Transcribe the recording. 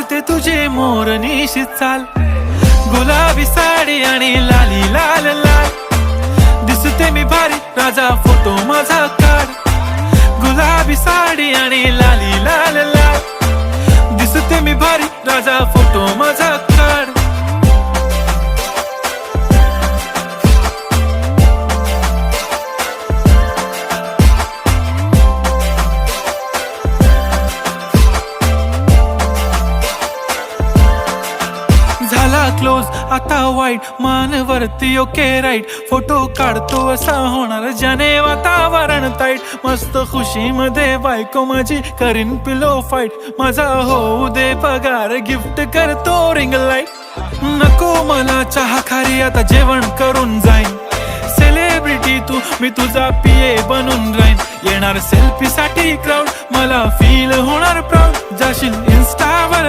आवडते तुझे मोरनीशी चाल, गुलाबी साडी आणि लाली लाल लाल. दिसते मी भारी राजा फोटो माझा काढ, गुलाबी साडी आणि लाली लाल लाल. दिसते मी भारी राजा फोटो माझा काढ. झाला क्लोज आता वाईट, मानवरती ओके राईट. फोटो काढतो असा होणार ज्याने वातावरण ताईट. मस्त खुशी मध्ये बायको माझी करीन पिलो फाईट. माझा होऊ दे पगार, गिफ्ट करतो रिंग लाईट. नको मला चहा खारी, आता जेवण करून जाईन. सेलिब्रिटी तू, मी तुझा पिये बनून राहीन. येणार सेल्फी साठी क्राऊड, मला फील होणार प्राऊड. जाशील इन्स्टावर